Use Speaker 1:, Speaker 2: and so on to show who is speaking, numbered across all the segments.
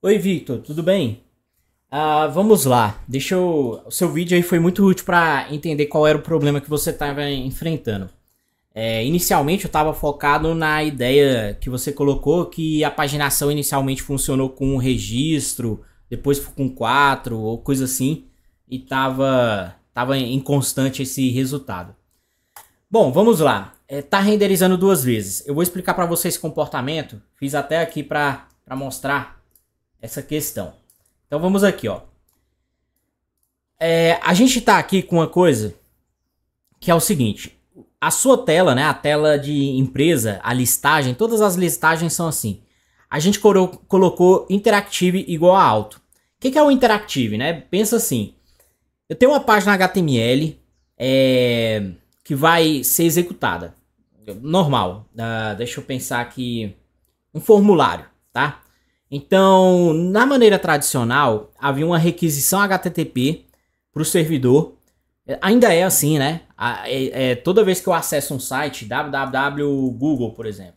Speaker 1: Oi, Victor, tudo bem? Vamos lá. O seu vídeo aí foi muito útil para entender qual era o problema que você estava enfrentando. Inicialmente eu estava focado na ideia que você colocou que a paginação inicialmente funcionou com um registro, depois com 4 ou coisa assim, e tava inconstante esse resultado. Bom, vamos lá. Tá renderizando duas vezes. Eu vou explicar para você esse comportamento. Fiz até aqui para mostrar essa questão. Então vamos aqui, ó. A gente tá aqui com uma coisa que é o seguinte. A sua tela, né? A tela de empresa, a listagem, todas as listagens são assim. A gente colocou Interactive igual a alto. O que é o Interactive, né? Pensa assim. Eu tenho uma página HTML que vai ser executada. Normal. Deixa eu pensar aqui. Um formulário, tá? Então, na maneira tradicional, havia uma requisição HTTP para o servidor. Ainda é assim, né? Toda vez que eu acesso um site, www.google, por exemplo.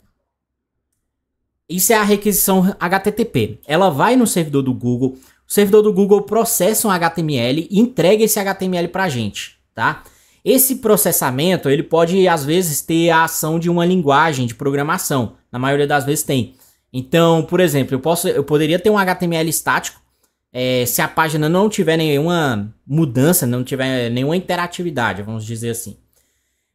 Speaker 1: Isso é a requisição HTTP. Ela vai no servidor do Google. O servidor do Google processa um HTML e entrega esse HTML para a gente, tá? Esse processamento, ele pode, às vezes, ter a ação de uma linguagem de programação. Na maioria das vezes tem. Então, por exemplo, eu poderia ter um HTML estático se a página não tiver nenhuma mudança, não tiver nenhuma interatividade, vamos dizer assim.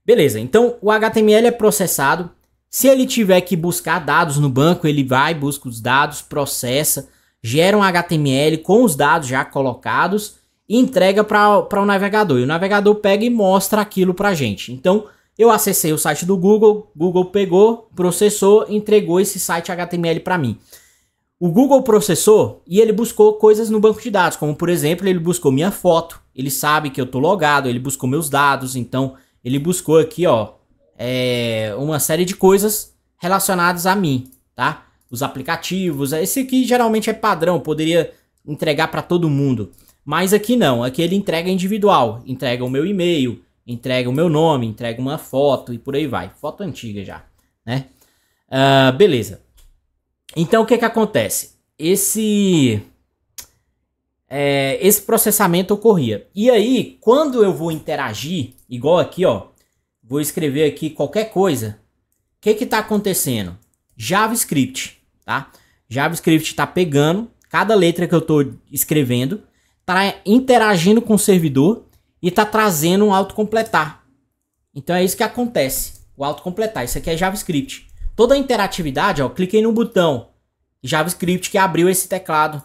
Speaker 1: Beleza, então o HTML é processado. Se ele tiver que buscar dados no banco, ele vai, busca os dados, processa, gera um HTML com os dados já colocados e entrega para o navegador. E o navegador pega e mostra aquilo para a gente. Então, eu acessei o site do Google, Google pegou, processou, entregou esse site HTML para mim. O Google processou e ele buscou coisas no banco de dados, como por exemplo, ele buscou minha foto, ele sabe que eu tô logado, ele buscou meus dados, então ele buscou aqui, ó, uma série de coisas relacionadas a mim, tá? Os aplicativos, esse aqui geralmente é padrão, poderia entregar para todo mundo, mas aqui não, aqui ele entrega individual, entrega o meu e-mail, entrega o meu nome, entrega uma foto e por aí vai. Foto antiga já, né? Beleza. Então o que acontece? Esse processamento ocorria. E aí, quando eu vou interagir, igual aqui, ó, vou escrever aqui qualquer coisa, o que tá acontecendo? JavaScript, tá? JavaScript tá pegando cada letra que eu tô escrevendo, tá interagindo com o servidor e tá trazendo um autocompletar. Então é isso que acontece. O autocompletar. Isso aqui é JavaScript. Toda a interatividade, ó. Cliquei no botão JavaScript que abriu esse teclado.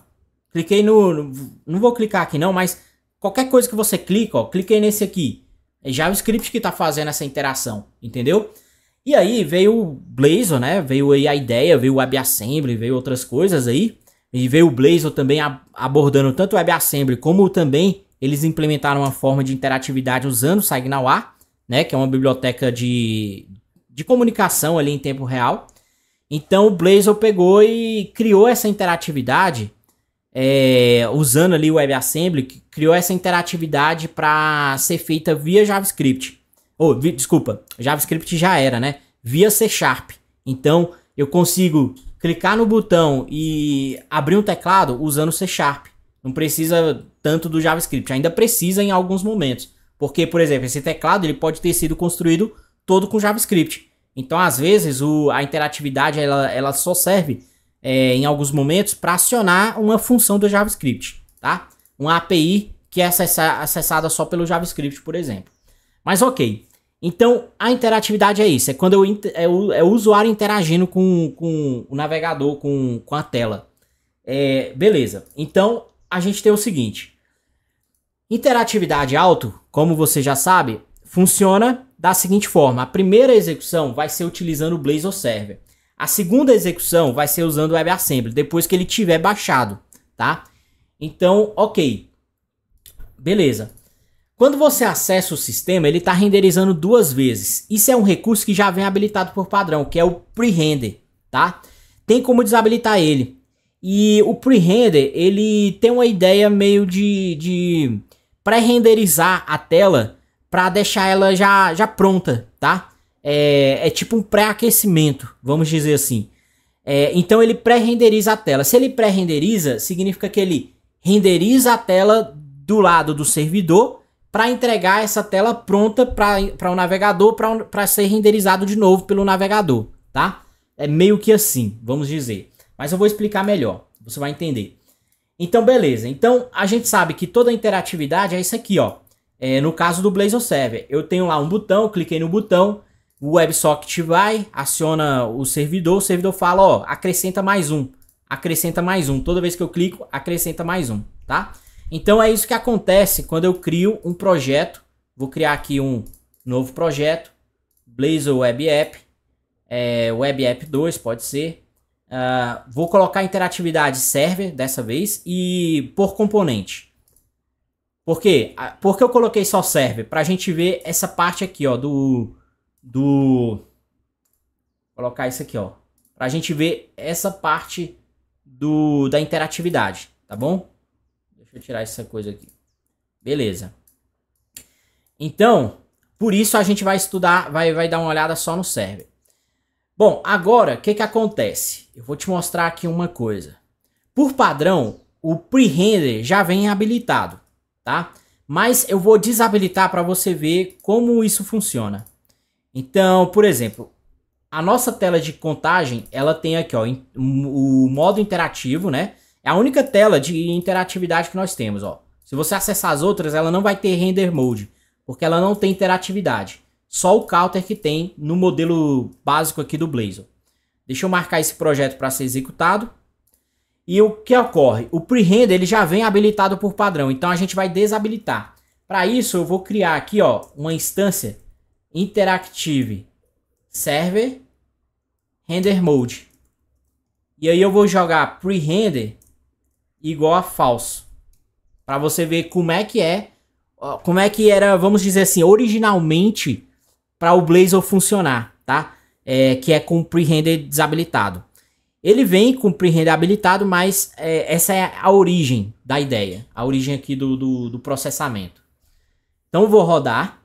Speaker 1: Cliquei no... Não vou clicar aqui não, mas qualquer coisa que você clica, ó. Cliquei nesse aqui. É JavaScript que tá fazendo essa interação. Entendeu? E aí veio o Blazor, né? Veio aí a ideia, veio o WebAssembly, veio outras coisas aí. E veio o Blazor também abordando tanto o WebAssembly como também eles implementaram uma forma de interatividade usando o SignalR, né, que é uma biblioteca de comunicação ali em tempo real. Então o Blazor pegou e criou essa interatividade, usando ali o WebAssembly, criou essa interatividade para ser feita via JavaScript. Desculpa, JavaScript já era, né? Via C#. Então eu consigo clicar no botão e abrir um teclado usando C#. Não precisa tanto do JavaScript, ainda precisa em alguns momentos. Porque, por exemplo, esse teclado ele pode ter sido construído todo com JavaScript. Então, às vezes, a interatividade ela só serve em alguns momentos para acionar uma função do JavaScript, tá? Uma API que é acessada só pelo JavaScript, por exemplo. Mas ok. Então, a interatividade é isso. É quando é o usuário interagindo com o navegador, com a tela. Beleza. Então, a gente tem o seguinte. Interatividade alto, como você já sabe, funciona da seguinte forma. A primeira execução vai ser utilizando o Blazor Server. A segunda execução vai ser usando o WebAssembly, depois que ele tiver baixado, tá? Então, ok. Beleza. Quando você acessa o sistema, ele está renderizando duas vezes. Isso é um recurso que já vem habilitado por padrão, que é o Pre-Render, tá? Tem como desabilitar ele. E o Pre-Render, ele tem uma ideia meio de pré-renderizar a tela para deixar ela já pronta, tá? É tipo um pré-aquecimento, vamos dizer assim. Então ele pré-renderiza a tela. Se ele pré-renderiza, significa que ele renderiza a tela do lado do servidor para entregar essa tela pronta para o navegador, para ser renderizado de novo pelo navegador, tá? É meio que assim, vamos dizer. Mas eu vou explicar melhor, você vai entender. Então, beleza. Então, a gente sabe que toda interatividade é isso aqui, ó. No caso do Blazor Server, eu tenho lá um botão, eu cliquei no botão, o WebSocket vai, aciona o servidor fala, ó, acrescenta mais um. Acrescenta mais um. Toda vez que eu clico, acrescenta mais um, tá? Então é isso que acontece quando eu crio um projeto. Vou criar aqui um novo projeto. Blazor Web App. Web App 2 pode ser. Vou colocar interatividade server dessa vez e por componente. Por quê? Porque eu coloquei só server? Pra gente ver essa parte aqui, ó, vou colocar isso aqui, ó. Pra gente ver essa parte da interatividade, tá bom? Deixa eu tirar essa coisa aqui. Beleza. Então, por isso a gente vai estudar, vai dar uma olhada só no server. Bom, agora, o que acontece? Eu vou te mostrar aqui uma coisa. Por padrão, o pre-render já vem habilitado, tá? Mas eu vou desabilitar para você ver como isso funciona. Então, por exemplo, a nossa tela de contagem, ela tem aqui, ó, o modo interativo, né? É a única tela de interatividade que nós temos, ó. Se você acessar as outras, ela não vai ter render mode, porque ela não tem interatividade. Só o counter que tem no modelo básico aqui do Blazor. Deixa eu marcar esse projeto para ser executado. E o que ocorre? O pre-render ele já vem habilitado por padrão, então a gente vai desabilitar. Para isso eu vou criar aqui, ó, uma instância interactive server render mode. E aí eu vou jogar pre-render igual a false, para você ver como é que era, vamos dizer assim, originalmente para o Blazor funcionar, tá? Que é com pre-render desabilitado. Ele vem com pre-render habilitado, mas essa é a origem da ideia, a origem aqui do processamento. Então eu vou rodar.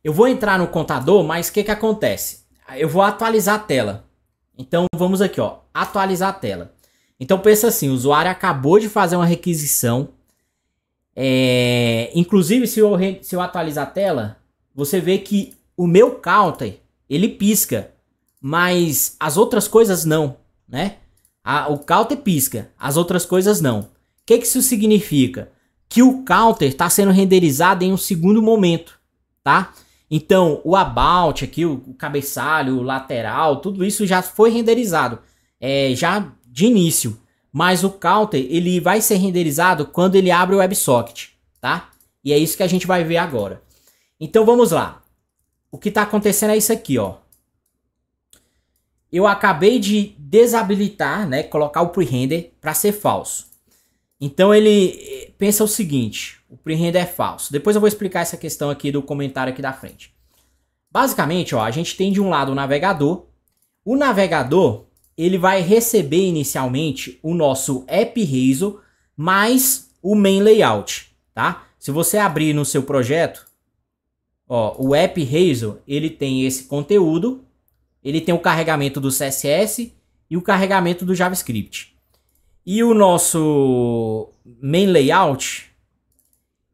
Speaker 1: Eu vou entrar no contador, mas o que acontece? Eu vou atualizar a tela. Então vamos aqui, ó, atualizar a tela. Então pensa assim, o usuário acabou de fazer uma requisição. Inclusive se eu atualizar a tela, você vê que o meu counter, ele pisca, mas as outras coisas não, né? O counter pisca, as outras coisas não. O que isso significa? Que o counter está sendo renderizado em um segundo momento, tá? Então, o about aqui, o cabeçalho, o lateral, tudo isso já foi renderizado, já de início. Mas o counter, ele vai ser renderizado quando ele abre o WebSocket, tá? E é isso que a gente vai ver agora. Então, vamos lá. O que está acontecendo é isso aqui, ó. Eu acabei de desabilitar, né, colocar o pre-render para ser falso. Então, ele pensa o seguinte, o pre-render é falso. Depois eu vou explicar essa questão aqui do comentário aqui da frente. Basicamente, ó, a gente tem de um lado o navegador. O navegador, ele vai receber inicialmente o nosso app Razor mais o main layout, tá? Se você abrir no seu projeto, ó, o app Razor, ele tem esse conteúdo, ele tem o carregamento do CSS e o carregamento do JavaScript. E o nosso main layout,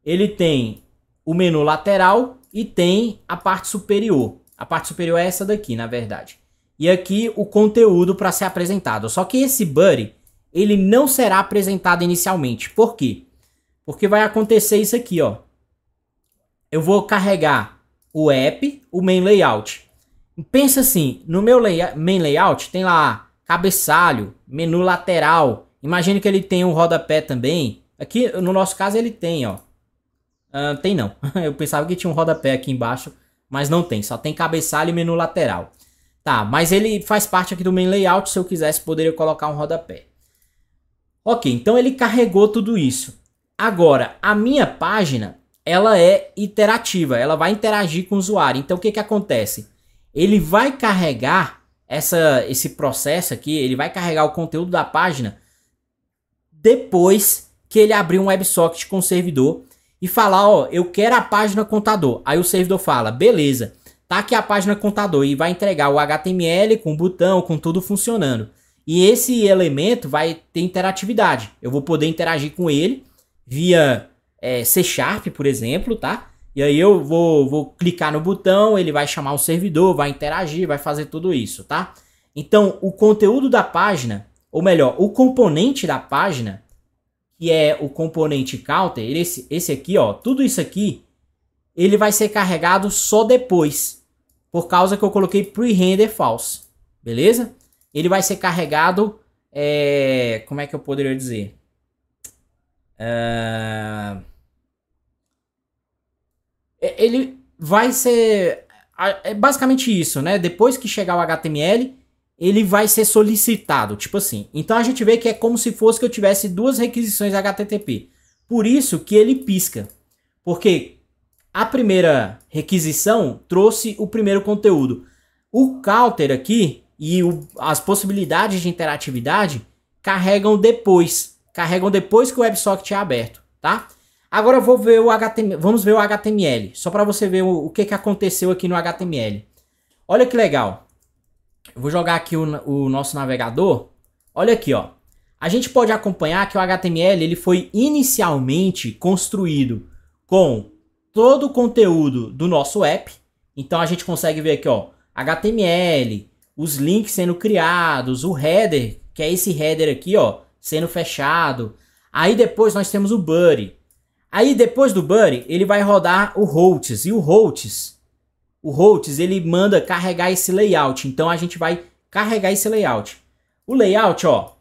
Speaker 1: ele tem o menu lateral e tem a parte superior. A parte superior é essa daqui, na verdade. E aqui o conteúdo para ser apresentado. Só que esse body, ele não será apresentado inicialmente. Por quê? Porque vai acontecer isso aqui, ó. Eu vou carregar o app, o main layout. Pensa assim, no meu main layout tem lá cabeçalho, menu lateral. Imagine que ele tem um rodapé também. Aqui, no nosso caso, ele tem, ó. Tem não. Eu pensava que tinha um rodapé aqui embaixo, mas não tem. Só tem cabeçalho e menu lateral. Tá, mas ele faz parte aqui do main layout. Se eu quisesse, poderia colocar um rodapé. Ok, então ele carregou tudo isso. Agora, a minha página, ela é interativa. Ela vai interagir com o usuário. Então, o que acontece? Ele vai carregar esse processo aqui. Ele vai carregar o conteúdo da página depois que ele abrir um WebSocket com o servidor e falar, ó, eu quero a página contador. Aí o servidor fala, beleza, tá aqui a página contador e vai entregar o HTML com o botão, com tudo funcionando. E esse elemento vai ter interatividade. Eu vou poder interagir com ele via C#, por exemplo, tá? E aí eu vou clicar no botão, ele vai chamar o servidor, vai interagir, vai fazer tudo isso, tá? Então, o conteúdo da página, ou melhor, o componente da página, que é o componente counter, esse aqui, ó, tudo isso aqui, ele vai ser carregado só depois, por causa que eu coloquei pre-render false, beleza? Ele vai ser carregado, como é que eu poderia dizer? Ele vai ser, é basicamente isso, né? Depois que chegar o HTML, ele vai ser solicitado, tipo assim. Então a gente vê que é como se fosse que eu tivesse duas requisições HTTP. Por isso que ele pisca. Porque a primeira requisição trouxe o primeiro conteúdo. O counter aqui e as possibilidades de interatividade carregam depois que o WebSocket é aberto, tá? Agora eu vou ver o HTML, vamos ver o HTML, só para você ver o que aconteceu aqui no HTML. Olha que legal. Eu vou jogar aqui o nosso navegador. Olha aqui, ó. A gente pode acompanhar que o HTML ele foi inicialmente construído com todo o conteúdo do nosso app. Então a gente consegue ver aqui, ó, HTML, os links sendo criados, o header, que é esse header aqui, ó, sendo fechado. Aí depois nós temos o body. Aí depois do body, ele vai rodar o hosts. E o hosts ele manda carregar esse layout. Então a gente vai carregar esse layout. O layout, ó,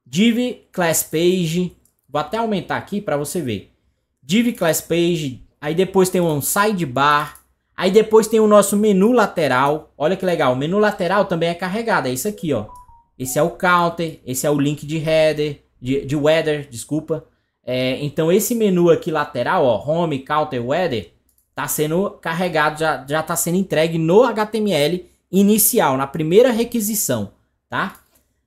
Speaker 1: div class page. Vou até aumentar aqui para você ver. Div class page. Aí depois tem um sidebar. Aí depois tem o nosso menu lateral. Olha que legal. O menu lateral também é carregado. É isso aqui, ó. Esse é o counter. Esse é o link de header. De weather, desculpa. Então esse menu aqui lateral, ó, home, counter, weather, tá sendo carregado, já tá sendo entregue no HTML inicial, na primeira requisição, tá?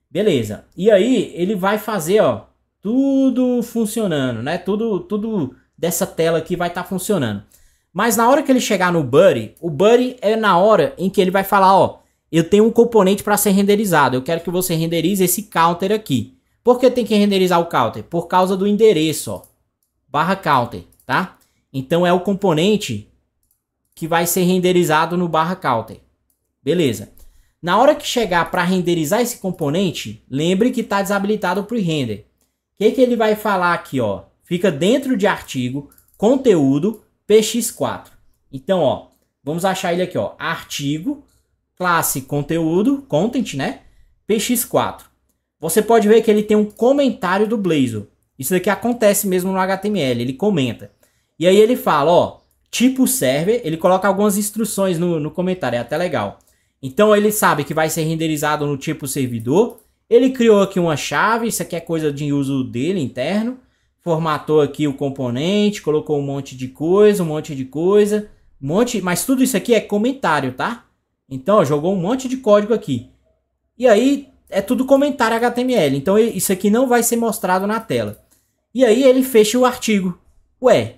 Speaker 1: Beleza. E aí ele vai fazer, ó, tudo funcionando, né? Tudo dessa tela aqui vai estar funcionando. Mas na hora que ele chegar no body, o body é na hora em que ele vai falar, ó, eu tenho um componente para ser renderizado, eu quero que você renderize esse counter aqui. Por que tem que renderizar o counter? Por causa do endereço, ó, /counter, tá? Então é o componente que vai ser renderizado no /counter. Beleza. Na hora que chegar para renderizar esse componente, lembre que está desabilitado o pre-render. O que ele vai falar aqui, ó? Fica dentro de artigo, conteúdo, px4. Então, ó, vamos achar ele aqui, ó, artigo, classe conteúdo, content, né? px4. Você pode ver que ele tem um comentário do Blazor. Isso daqui acontece mesmo no HTML, ele comenta. E aí ele fala, ó, tipo server, ele coloca algumas instruções no comentário, é até legal. Então ele sabe que vai ser renderizado no tipo servidor. Ele criou aqui uma chave, isso aqui é coisa de uso dele interno. Formatou aqui o componente, colocou um monte de coisa, mas tudo isso aqui é comentário, tá? Então, ó, jogou um monte de código aqui. E aí é tudo comentário HTML, então isso aqui não vai ser mostrado na tela. E aí ele fecha o artigo. Ué,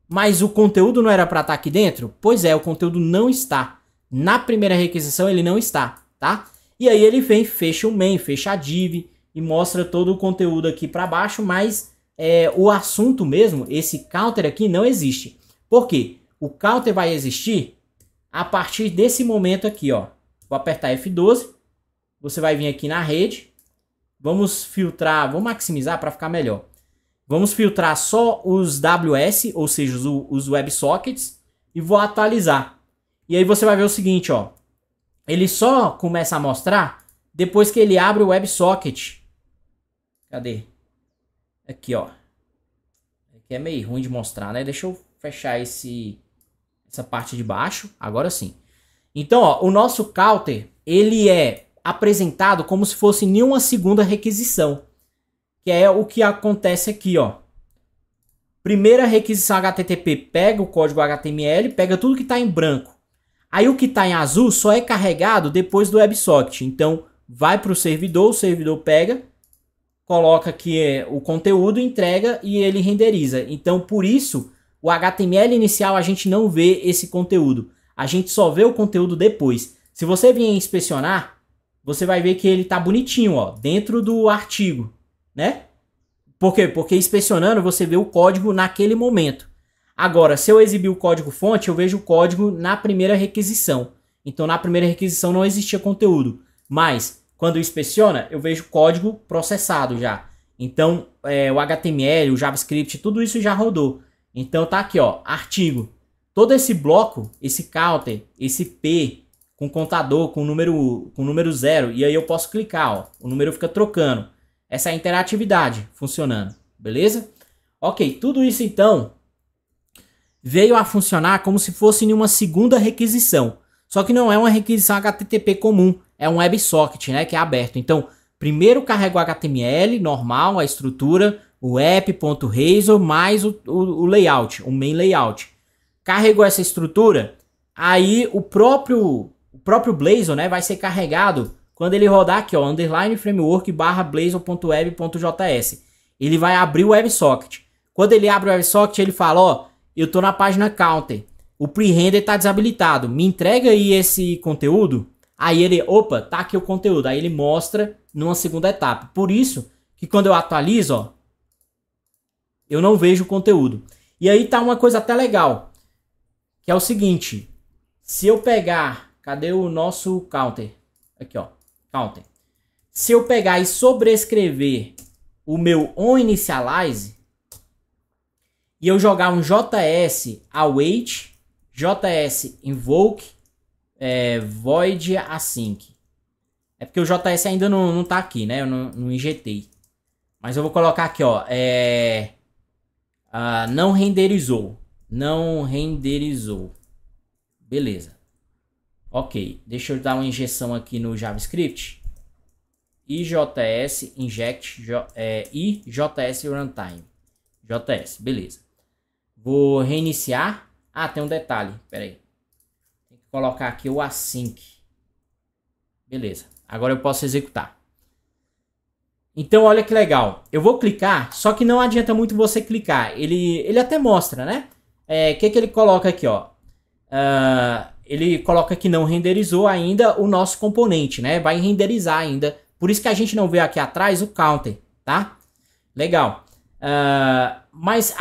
Speaker 1: mas o conteúdo não era para estar aqui dentro? Pois é, o conteúdo não está. Na primeira requisição ele não está, tá? E aí ele vem, fecha o main, fecha a div e mostra todo o conteúdo aqui para baixo, mas o assunto mesmo, esse counter aqui não existe. Por quê? O counter vai existir a partir desse momento aqui, ó. Vou apertar F12. Você vai vir aqui na rede, vamos filtrar, vou maximizar para ficar melhor. Vamos filtrar só os WS, ou seja, os WebSockets, e vou atualizar. E aí você vai ver o seguinte, ó. Ele só começa a mostrar depois que ele abre o WebSocket. Cadê? Aqui, ó. Aqui é meio ruim de mostrar, né? Deixa eu fechar essa parte de baixo. Agora sim. Então, ó, o nosso counter, ele é apresentado como se fosse nenhuma segunda requisição, que é o que acontece aqui, ó. Primeira requisição HTTP pega o código HTML, pega tudo que está em branco. Aí o que está em azul só é carregado depois do WebSocket. Então vai para o servidor pega, coloca aqui o conteúdo, entrega e ele renderiza. Então por isso o HTML inicial a gente não vê esse conteúdo. a gente só vê o conteúdo depois. Se você vier inspecionar, você vai ver que ele tá bonitinho, ó, dentro do artigo, né? Por quê? Porque inspecionando você vê o código naquele momento. Agora, se eu exibir o código-fonte, eu vejo o código na primeira requisição. Então, na primeira requisição não existia conteúdo. Mas, quando inspeciona, eu vejo código processado já. Então, o HTML, o JavaScript, tudo isso já rodou. Então, tá aqui, ó, artigo. Todo esse bloco, esse counter, esse P, com contador, com número 0. E aí eu posso clicar, ó, o número fica trocando. Essa é a interatividade funcionando, beleza? Ok, tudo isso então veio a funcionar como se fosse em uma segunda requisição. Só que não é uma requisição HTTP comum, é um WebSocket, né, que é aberto. Então, primeiro carrega o HTML normal, a estrutura, o app.razor mais o layout, o main layout. Carregou essa estrutura, aí o próprio Blazor, né, vai ser carregado quando ele rodar aqui, ó, underline framework barra blazor.web.js. Ele vai abrir o WebSocket. Quando ele abre o WebSocket, ele fala, ó, eu tô na página counter. O pre-render tá desabilitado. Me entrega aí esse conteúdo. Aí ele, opa, tá aqui o conteúdo. Aí ele mostra numa segunda etapa. Por isso que quando eu atualizo, ó, eu não vejo o conteúdo. E aí tá uma coisa até legal, que é o seguinte. Se eu pegar, cadê o nosso counter? Aqui, ó, counter. Se eu pegar e sobrescrever o meu onInitialize e eu jogar um JS await, JS invoke, void async. É porque o JS ainda não tá aqui, né? Eu não injetei. Mas eu vou colocar aqui, ó, não renderizou. Não renderizou. Beleza. Ok, deixa eu dar uma injeção aqui no JavaScript. IJS inject e JS runtime. JS, beleza. Vou reiniciar. Ah, tem um detalhe, pera aí. Tem que colocar aqui o async. Beleza, agora eu posso executar. Então, olha que legal. Eu vou clicar, só que não adianta muito você clicar. Ele até mostra, né? O que ele coloca aqui, ó. Ele coloca que não renderizou ainda o nosso componente, né? Vai renderizar ainda. Por isso que a gente não vê aqui atrás o counter, tá? Legal. Mas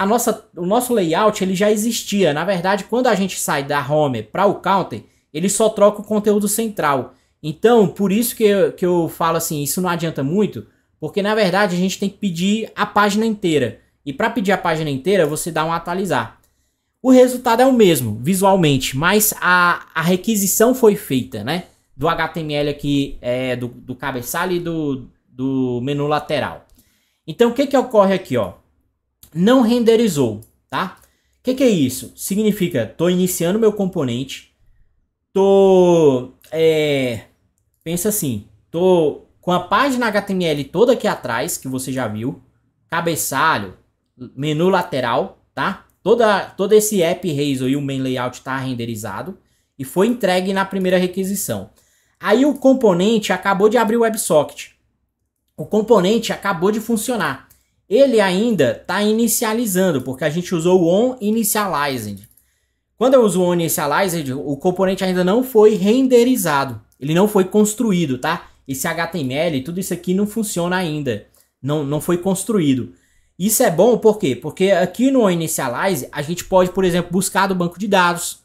Speaker 1: o nosso layout ele já existia. Na verdade, quando a gente sai da home para o counter, ele só troca o conteúdo central. Então, por isso que eu falo assim, isso não adianta muito, porque na verdade a gente tem que pedir a página inteira. E para pedir a página inteira, você dá um atualizar. O resultado é o mesmo, visualmente, mas a requisição foi feita, né? Do HTML aqui, do cabeçalho e do menu lateral. Então, o que ocorre aqui, ó? Não renderizou, tá? O que é isso? Significa, tô iniciando meu componente, pensa assim, tô com a página HTML toda aqui atrás, que você já viu, cabeçalho, menu lateral, tá? Todo esse app Razor e o main layout está renderizado e foi entregue na primeira requisição. Aí o componente acabou de abrir o WebSocket. O componente acabou de funcionar. Ele ainda está inicializando, porque a gente usou o onInitialized. Quando eu uso o onInitialized, o componente ainda não foi renderizado. Ele não foi construído, tá? Esse HTML, tudo isso aqui não funciona ainda. Não foi construído. Isso é bom por quê? Porque aqui no onInitialize a gente pode, por exemplo, buscar do banco de dados,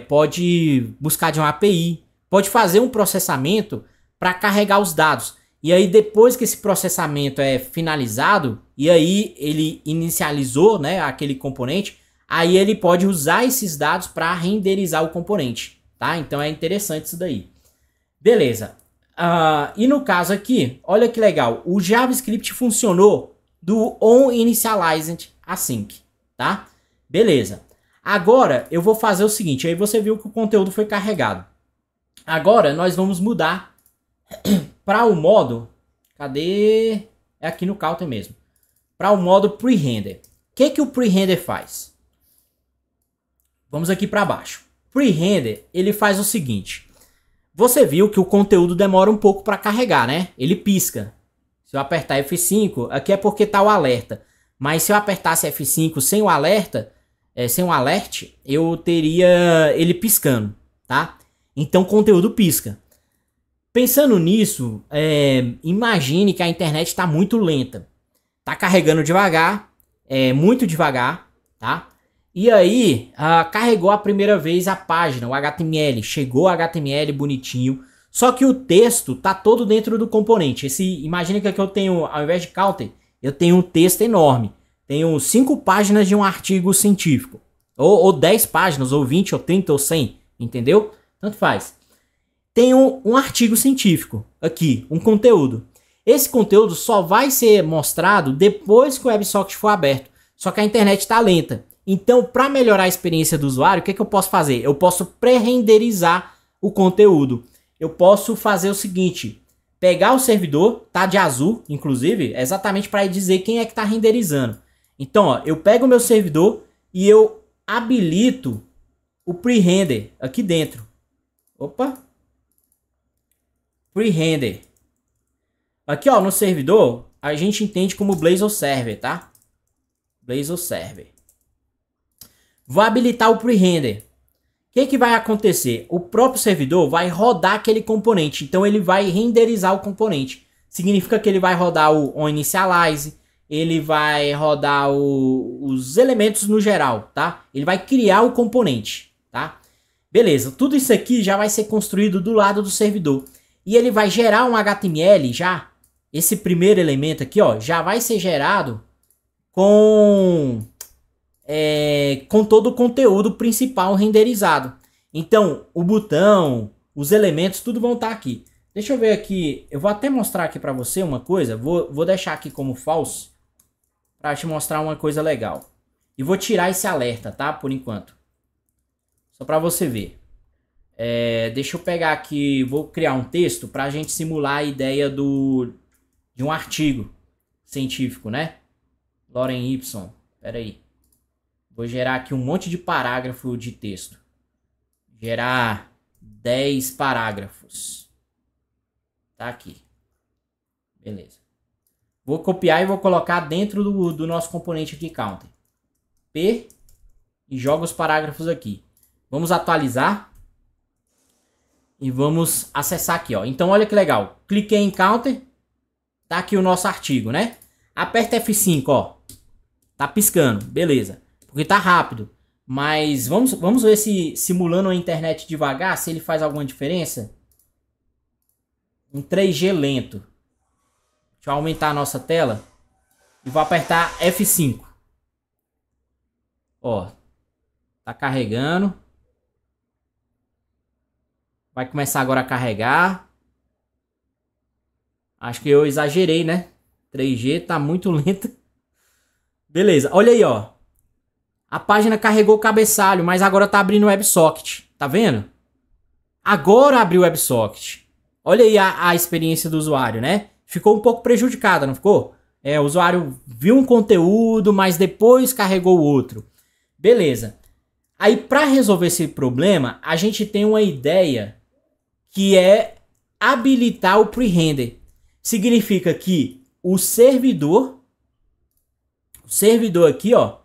Speaker 1: pode buscar de uma API, pode fazer um processamento para carregar os dados. E aí depois que esse processamento é finalizado, e aí ele inicializou, né, aquele componente, aí ele pode usar esses dados para renderizar o componente, tá? Então é interessante isso daí. Beleza. E no caso aqui, olha que legal, o JavaScript funcionou do onInitialized async, tá? Beleza. Agora eu vou fazer o seguinte, aí você viu que o conteúdo foi carregado. Agora nós vamos mudar para o modo, cadê? É aqui no counter mesmo. Para o modo pre-render. O que o pre-render faz? Vamos aqui para baixo. Pre-render, ele faz o seguinte. Você viu que o conteúdo demora um pouco para carregar, né? Ele pisca. Se eu apertar F5, aqui é porque tá o alerta. Mas se eu apertasse F5 sem o alerta, sem um alert, eu teria ele piscando, tá? Então o conteúdo pisca. Pensando nisso, imagine que a internet está muito lenta. Tá carregando devagar, muito devagar, tá? E aí, carregou a primeira vez a página, o HTML. Chegou o HTML bonitinho. Só que o texto tá todo dentro do componente. Imagina que aqui eu tenho, ao invés de counter, eu tenho um texto enorme. Tenho 5 páginas de um artigo científico. Ou 10 páginas, ou 20, ou 30, ou 100. Entendeu? Tanto faz. Tenho um artigo científico aqui, um conteúdo. Esse conteúdo só vai ser mostrado depois que o WebSocket for aberto. Só que a internet está lenta. Então, para melhorar a experiência do usuário, o que eu posso fazer? Eu posso pré-renderizar o conteúdo. Eu posso fazer o seguinte: pegar o servidor, tá de azul, inclusive, exatamente para dizer quem é que está renderizando. Então, ó, eu pego o meu servidor e eu habilito o pre-render aqui dentro. Opa! Pre-render. Aqui, ó, no servidor, a gente entende como Blazor Server, tá? Blazor Server. Vou habilitar o pre-render. O que vai acontecer? O próprio servidor vai rodar aquele componente. Então ele vai renderizar o componente. Significa que ele vai rodar o onInitialize, ele vai rodar os elementos no geral, tá? Ele vai criar o componente, tá? Beleza, tudo isso aqui já vai ser construído do lado do servidor. E ele vai gerar um HTML já. Esse primeiro elemento aqui, ó, já vai ser gerado com todo o conteúdo principal renderizado. Então, o botão, os elementos, tudo vão estar aqui. Deixa eu ver aqui, eu vou até mostrar aqui para você uma coisa. Vou deixar aqui como false para te mostrar uma coisa legal. E vou tirar esse alerta, tá? Por enquanto. Só para você ver. Deixa eu pegar aqui, vou criar um texto para a gente simular a ideia de um artigo científico, né? Loren Ipson, pera aí. Vou gerar aqui um monte de parágrafo de texto. Gerar 10 parágrafos. Tá aqui. Beleza. Vou copiar e vou colocar dentro do nosso componente aqui, counter. P e jogo os parágrafos aqui. Vamos atualizar. E vamos acessar aqui, ó. Então, olha que legal. Cliquei em counter. Tá aqui o nosso artigo, né? Aperta F5, ó. Tá piscando. Beleza. Porque tá rápido. Mas vamos ver se simulando a internet devagar, se ele faz alguma diferença. Um 3G lento. Deixa eu aumentar a nossa tela. E vou apertar F5. Ó. Tá carregando. Vai começar agora a carregar. Acho que eu exagerei, né? 3G tá muito lento. Beleza, olha aí, ó. A página carregou o cabeçalho, mas agora tá abrindo o WebSocket. Tá vendo? Agora abriu o WebSocket. Olha aí a experiência do usuário, né? Ficou um pouco prejudicada, não ficou? O usuário viu um conteúdo, mas depois carregou o outro. Beleza. Aí, para resolver esse problema, a gente tem uma ideia que é habilitar o pre-render. Significa que o servidor aqui, ó,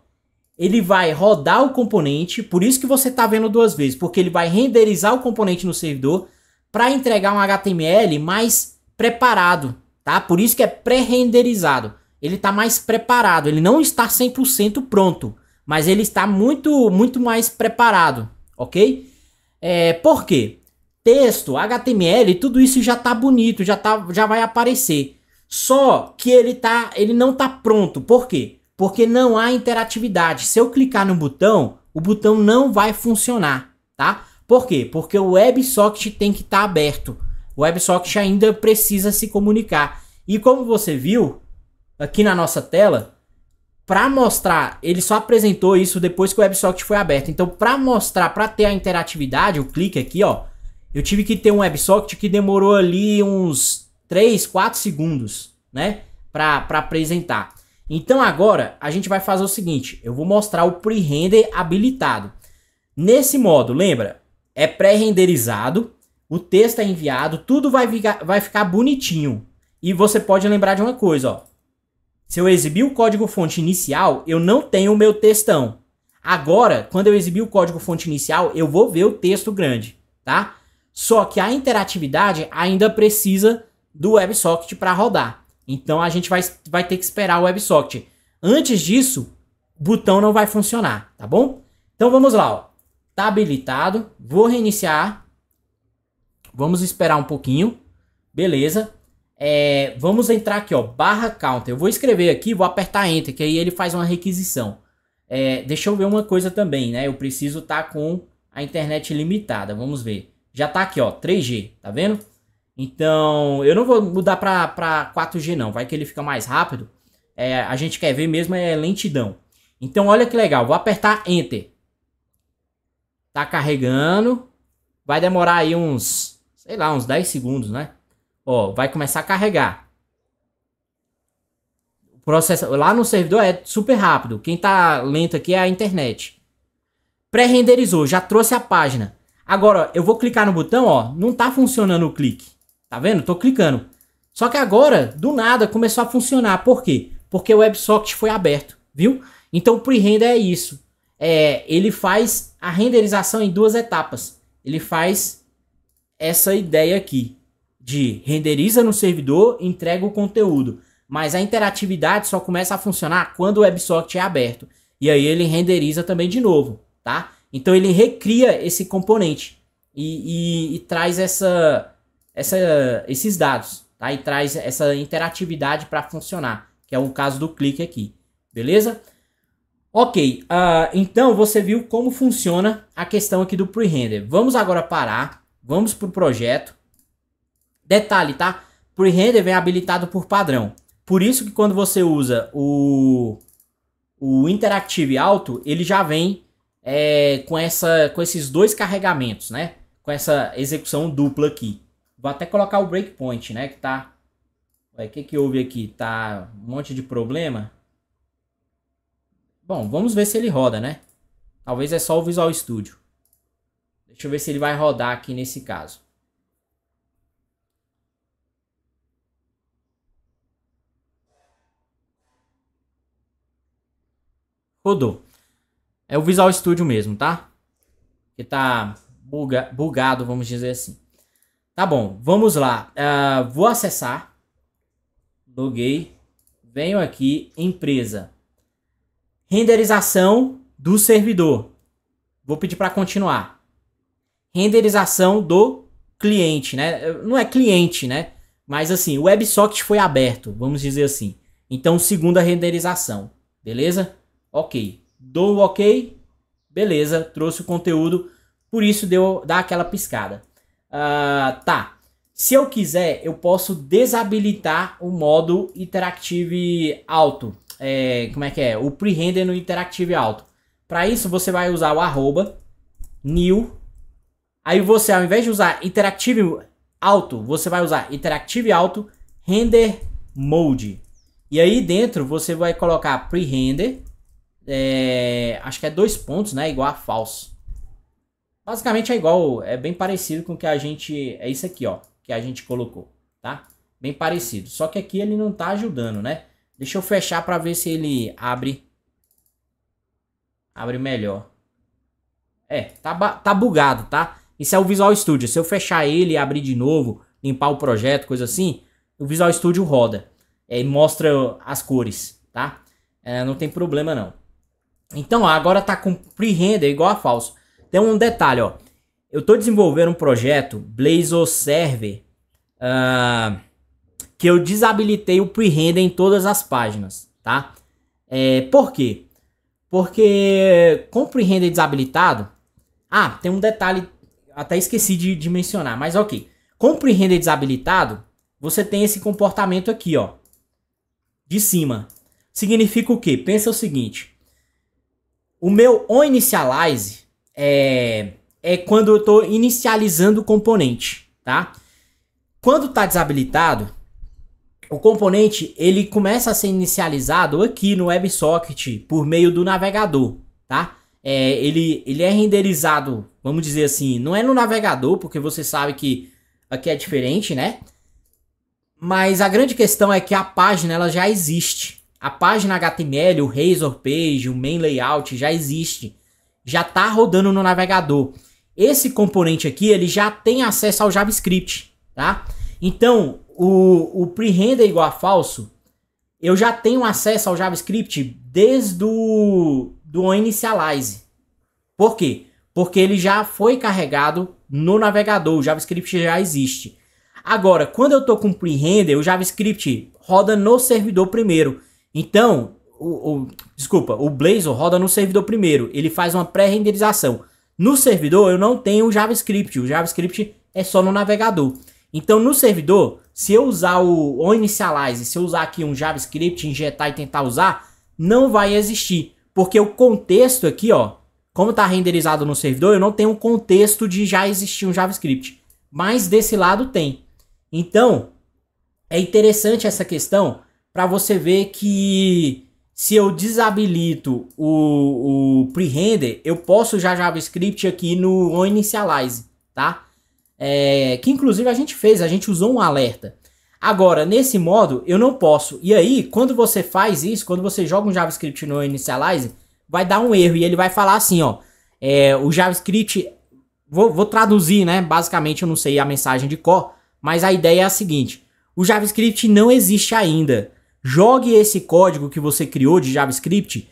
Speaker 1: ele vai rodar o componente, por isso que você está vendo duas vezes, porque ele vai renderizar o componente no servidor para entregar um HTML mais preparado, tá? Por isso que é pré-renderizado. Ele está mais preparado, ele não está 100% pronto, mas ele está muito mais preparado, ok? Por quê? Texto, HTML, tudo isso já tá bonito, já vai aparecer. Só que ele não tá pronto. Por quê? Porque não há interatividade. Se eu clicar no botão, o botão não vai funcionar, tá? Por quê? Porque o WebSocket tem que estar aberto. O WebSocket ainda precisa se comunicar. E como você viu aqui na nossa tela, para mostrar, ele só apresentou isso depois que o WebSocket foi aberto. Então, para mostrar, para ter a interatividade, o clique aqui, ó, eu tive que ter um WebSocket que demorou ali uns 3, 4 segundos, né? Para apresentar. Então agora a gente vai fazer o seguinte. Eu vou mostrar o pre-render habilitado. Nesse modo, lembra? É pré-renderizado. O texto é enviado. Tudo vai ficar bonitinho. E você pode lembrar de uma coisa, ó. Se eu exibir o código fonte inicial, eu não tenho o meu textão. Agora, quando eu exibir o código fonte inicial, eu vou ver o texto grande, tá? Só que a interatividade ainda precisa do WebSocket para rodar. Então a gente vai ter que esperar o WebSocket. Antes disso, o botão não vai funcionar, tá bom? Então vamos lá, ó. Tá habilitado, vou reiniciar. Vamos esperar um pouquinho. Beleza. Vamos entrar aqui, ó, /counter. Eu vou escrever aqui, vou apertar Enter, que aí ele faz uma requisição. Deixa eu ver uma coisa também, né? Eu preciso estar com a internet limitada. Vamos ver. Já tá aqui, ó, 3G, tá vendo? Então, eu não vou mudar para 4G não, vai que ele fica mais rápido. A gente quer ver mesmo lentidão. Então, olha que legal, vou apertar Enter. Tá carregando. Vai demorar aí uns, sei lá, uns 10 segundos, né? Ó, vai começar a carregar. O processo lá no servidor é super rápido. Quem tá lento aqui é a internet. Pré-renderizou, já trouxe a página. Agora, eu vou clicar no botão, ó, não tá funcionando o clique. Tá vendo? Tô clicando. Só que agora, do nada, começou a funcionar. Por quê? Porque o WebSocket foi aberto, viu? Então o pre-render é isso. Ele faz a renderização em 2 etapas. Ele faz essa ideia aqui de renderiza no servidor, entrega o conteúdo. Mas a interatividade só começa a funcionar quando o WebSocket é aberto. E aí ele renderiza também de novo, tá? Então ele recria esse componente e traz esses dados, tá? E traz essa interatividade para funcionar, que é o caso do clique aqui, beleza? Ok, então você viu como funciona a questão aqui do pre-render. Vamos agora parar, vamos para o projeto. Detalhe, tá? Pre-render vem habilitado por padrão. Por isso que quando você usa o Interactive Auto, ele já vem com esses 2 carregamentos, né? Com essa execução dupla aqui. Vou até colocar o breakpoint, né? Que tá... O que houve aqui? Tá um monte de problema. Bom, vamos ver se ele roda, né? Talvez é só o Visual Studio. Deixa eu ver se ele vai rodar aqui nesse caso. Rodou. É o Visual Studio mesmo, tá? Que tá bugado, vamos dizer assim. Tá bom, vamos lá. Vou acessar. Loguei. Venho aqui, empresa. Renderização do servidor. Vou pedir para continuar. Renderização do cliente, né? Não é cliente, né? Mas assim, o WebSocket foi aberto, vamos dizer assim. Então, segunda renderização. Beleza? Ok. Dou o ok. Beleza, trouxe o conteúdo. Por isso dá aquela piscada. Tá. Se eu quiser, eu posso desabilitar o modo Interactive Auto. Como é que é? O pre-render no Interactive Auto. Para isso, você vai usar o @new. Aí você, ao invés de usar Interactive Auto, você vai usar Interactive Auto Render Mode. E aí dentro você vai colocar pre-render. Acho que é 2 pontos, né? Igual a false. Basicamente é igual, é bem parecido com o que a gente... É isso aqui, ó, que a gente colocou, tá? Bem parecido. Só que aqui ele não tá ajudando, né? Deixa eu fechar para ver se ele abre melhor. Tá bugado, tá? Isso é o Visual Studio. Se eu fechar ele e abrir de novo, limpar o projeto, coisa assim, o Visual Studio roda. E mostra as cores, tá? Não tem problema não. Então, ó, agora tá com pre-render igual a falso. Tem um detalhe, ó. Eu tô desenvolvendo um projeto, Blazor Server, que eu desabilitei o pre-render em todas as páginas, tá? Por quê? Porque com o pre-render desabilitado... tem um detalhe, até esqueci de mencionar, mas ok. Com o pre-render desabilitado, você tem esse comportamento aqui, ó, de cima. Significa o quê? Pensa o seguinte. O meu onInitialize é quando eu estou inicializando o componente, tá? Quando está desabilitado, o componente ele começa a ser inicializado aqui no WebSocket por meio do navegador, tá? Ele é renderizado, vamos dizer assim, não é no navegador, porque você sabe que aqui é diferente, né? Mas a grande questão é que a página ela já existe A página HTML, o Razor Page, o Main Layout já existe. Já está rodando no navegador. Esse componente aqui, ele já tem acesso ao JavaScript, tá? Então, o pre-render igual a falso, eu já tenho acesso ao JavaScript desde do onInitialize. Por quê? Porque ele já foi carregado no navegador, o JavaScript já existe. Agora, quando eu estou com pre-render, o JavaScript roda no servidor primeiro. Então, o Blazor roda no servidor primeiro. Ele faz uma pré-renderização. No servidor eu não tenho o JavaScript é só no navegador. Então no servidor, se eu usar o onInitialize, se eu usar aqui um JavaScript, injetar e tentar usar, não vai existir. Porque o contexto aqui, ó, como está renderizado no servidor, eu não tenho um contexto de já existir um JavaScript. Mas desse lado tem. Então, é interessante essa questão para você ver que se eu desabilito o pre-render, eu posso usar JavaScript aqui no onInitialize, tá? Que inclusive a gente usou um alerta. Agora, nesse modo, eu não posso. E aí, quando você faz isso, quando você joga um JavaScript no onInitialize, vai dar um erro e ele vai falar assim, ó, o JavaScript, vou traduzir, né? Basicamente, eu não sei a mensagem de cor, mas a ideia é a seguinte: o JavaScript não existe ainda. Jogue esse código que você criou de JavaScript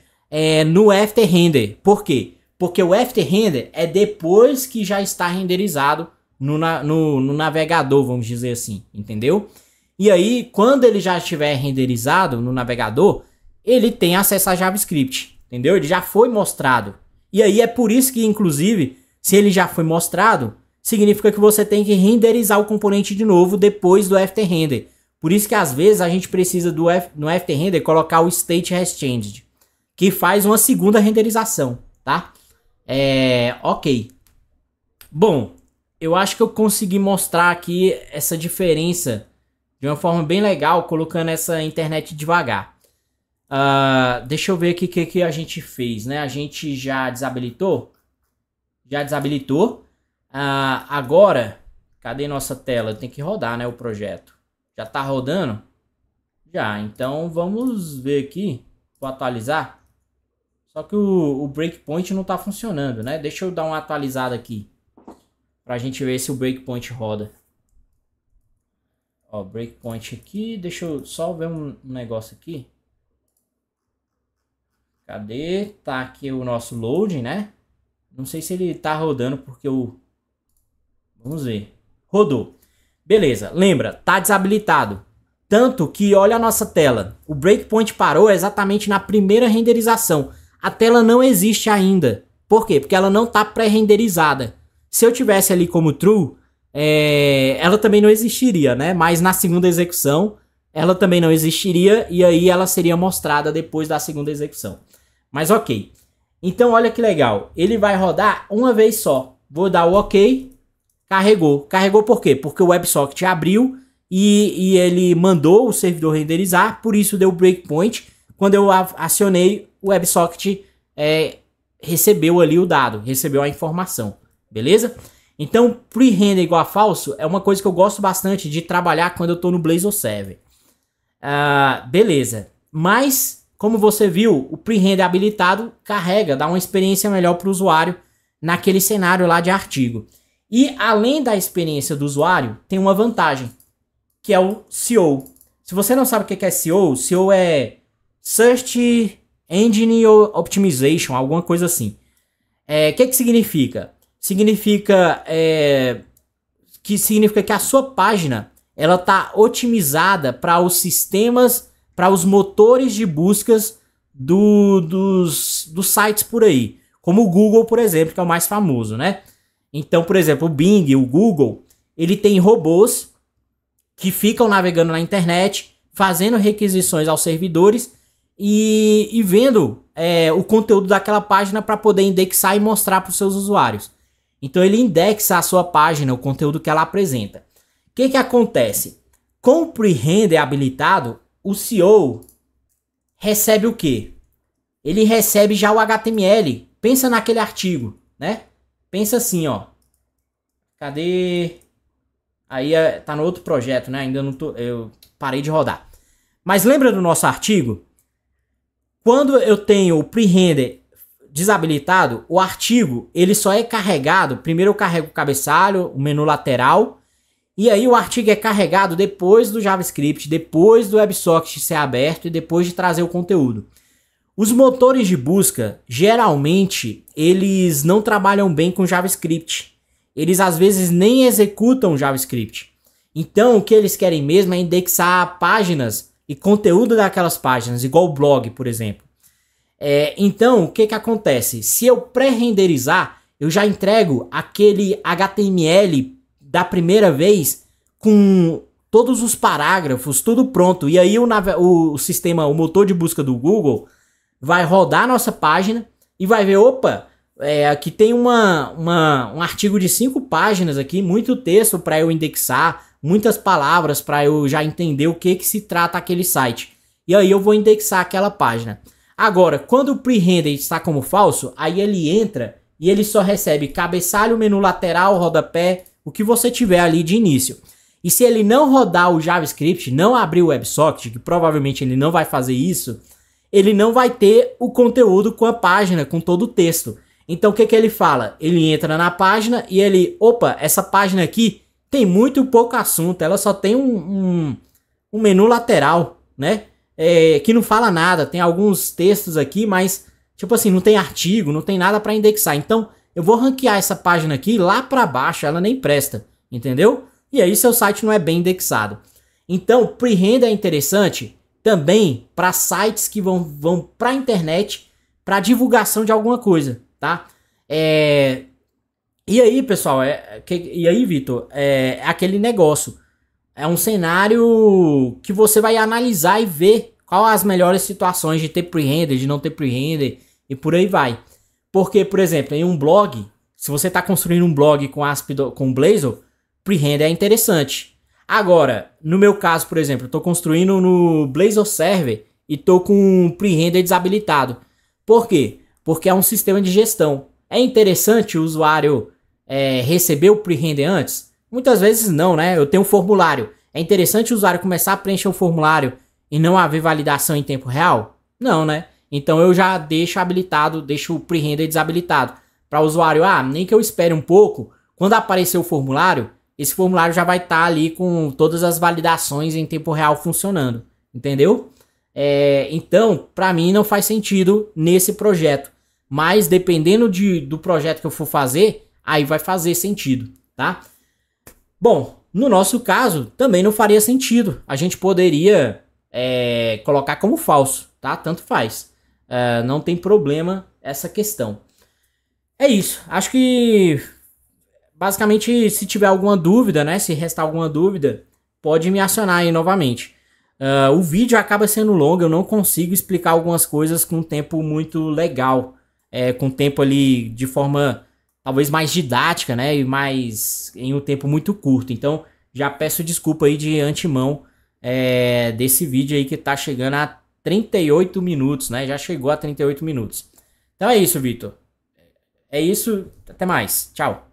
Speaker 1: no after-render. Por quê? Porque o after-render é depois que já está renderizado no navegador, vamos dizer assim, entendeu? E aí, quando ele já estiver renderizado no navegador, ele tem acesso a JavaScript, entendeu? Ele já foi mostrado. E aí é por isso que, inclusive, se ele já foi mostrado, significa que você tem que renderizar o componente de novo depois do after-render. Por isso que às vezes a gente precisa no after-render colocar o state has changed, que faz uma segunda renderização, tá? Ok. Bom, eu acho que eu consegui mostrar aqui essa diferença de uma forma bem legal, colocando essa internet devagar. Deixa eu ver aqui o que a gente fez, né? A gente já desabilitou? Já desabilitou. Agora, cadê nossa tela? Tem que rodar, né, o projeto. Já tá rodando? Já, então vamos ver aqui. Vou atualizar. Só que o breakpoint não tá funcionando, né? Deixa eu dar uma atualizada aqui. Pra gente ver se o breakpoint roda. Ó, breakpoint aqui. Deixa eu só ver um negócio aqui. Cadê? Tá aqui o nosso loading, né? Não sei se ele tá rodando porque o... Vamos ver. Rodou. Beleza, lembra, tá desabilitado. Tanto que, olha a nossa tela. O breakpoint parou exatamente na primeira renderização. A tela não existe ainda. Por quê? Porque ela não tá pré-renderizada. Se eu tivesse ali como true, ela também não existiria, né? Mas na segunda execução, ela também não existiria. E aí ela seria mostrada depois da segunda execução. Mas ok. Então olha que legal. Ele vai rodar uma vez só. Vou dar o ok. Carregou. Carregou por quê? Porque o WebSocket abriu e ele mandou o servidor renderizar, por isso deu breakpoint. Quando eu acionei, o WebSocket recebeu ali o dado, recebeu a informação, beleza? Então, pre-render igual a falso é uma coisa que eu gosto bastante de trabalhar quando eu estou no Blazor Server. Beleza, mas como você viu, o pre-render habilitado carrega, dá uma experiência melhor para o usuário naquele cenário lá de artigo. E além da experiência do usuário, tem uma vantagem, que é o SEO. Se você não sabe o que é SEO, SEO é Search Engine Optimization, alguma coisa assim. Que significa? Significa que a sua página ela está otimizada para os sistemas, para os motores de buscas dos sites por aí. Como o Google, por exemplo, que é o mais famoso, né? Então, por exemplo, o Bing, o Google, ele tem robôs que ficam navegando na internet, fazendo requisições aos servidores e vendo o conteúdo daquela página para poder indexar e mostrar para os seus usuários. Então, ele indexa a sua página, o conteúdo que ela apresenta. O que acontece? Com o pre-render habilitado, o SEO recebe o quê? Ele recebe já o HTML. Pensa naquele artigo, né? Pensa assim, ó. Cadê? Aí tá no outro projeto, né? Ainda não tô... Eu parei de rodar. Mas lembra do nosso artigo? Quando eu tenho o pre-render desabilitado, o artigo ele só é carregado. Primeiro eu carrego o cabeçalho, o menu lateral, e aí o artigo é carregado depois do JavaScript, depois do WebSocket ser aberto e depois de trazer o conteúdo. Os motores de busca, geralmente, eles não trabalham bem com JavaScript. Eles às vezes nem executam JavaScript. Então o que eles querem mesmo é indexar páginas e conteúdo daquelas páginas, igual o blog, por exemplo. Então, o que acontece? Se eu pré-renderizar, eu já entrego aquele HTML da primeira vez com todos os parágrafos, tudo pronto. E aí o sistema, o motor de busca do Google vai rodar a nossa página e vai ver, opa, aqui tem um artigo de 5 páginas aqui, muito texto para eu indexar, muitas palavras para eu já entender o que se trata aquele site. E aí eu vou indexar aquela página. Agora, quando o pre-render está como falso, aí ele entra e ele só recebe cabeçalho, menu lateral, rodapé, o que você tiver ali de início. E se ele não rodar o JavaScript, não abrir o WebSocket, que provavelmente ele não vai fazer isso, ele não vai ter o conteúdo com a página, com todo o texto. Então o que ele fala? Ele entra na página e ele, opa, essa página aqui tem muito pouco assunto, ela só tem um menu lateral, né? Que não fala nada, tem alguns textos aqui, mas tipo assim, não tem artigo, não tem nada para indexar. Então eu vou ranquear essa página aqui lá para baixo, ela nem presta, entendeu? E aí seu site não é bem indexado. Então pre-render é interessante também para sites que vão para a internet para divulgação de alguma coisa, tá? E aí, pessoal, e aí, Vitor, é aquele negócio. É um cenário que você vai analisar e ver qual as melhores situações de ter pre-render, de não ter pre-render e por aí vai. Porque, por exemplo, em um blog, se você está construindo um blog com Blazor, pre-render é interessante. Agora, no meu caso, por exemplo, eu estou construindo no Blazor Server e estou com pre-render desabilitado. Por quê? Porque é um sistema de gestão. É interessante o usuário receber o pre-render antes? Muitas vezes não, né? Eu tenho um formulário. É interessante o usuário começar a preencher o formulário e não haver validação em tempo real? Não, né? Então eu já deixo habilitado, deixo o pre-render desabilitado. Para o usuário, nem que eu espere um pouco, quando aparecer o formulário, esse formulário já vai estar ali com todas as validações em tempo real funcionando. Entendeu? Então, para mim não faz sentido nesse projeto. Mas dependendo do projeto que eu for fazer, aí vai fazer sentido, tá? Bom, no nosso caso, também não faria sentido. A gente poderia colocar como falso, tá? Tanto faz. Não tem problema essa questão. É isso. Acho que, basicamente, se tiver alguma dúvida, né? Se restar alguma dúvida, pode me acionar aí novamente. O vídeo acaba sendo longo, eu não consigo explicar algumas coisas com um tempo muito legal. Com tempo ali de forma talvez mais didática, né? E mais em um tempo muito curto. Então já peço desculpa aí de antemão desse vídeo aí que tá chegando a 38 minutos, né? Já chegou a 38 minutos. Então é isso, Vitor. É isso. Até mais. Tchau.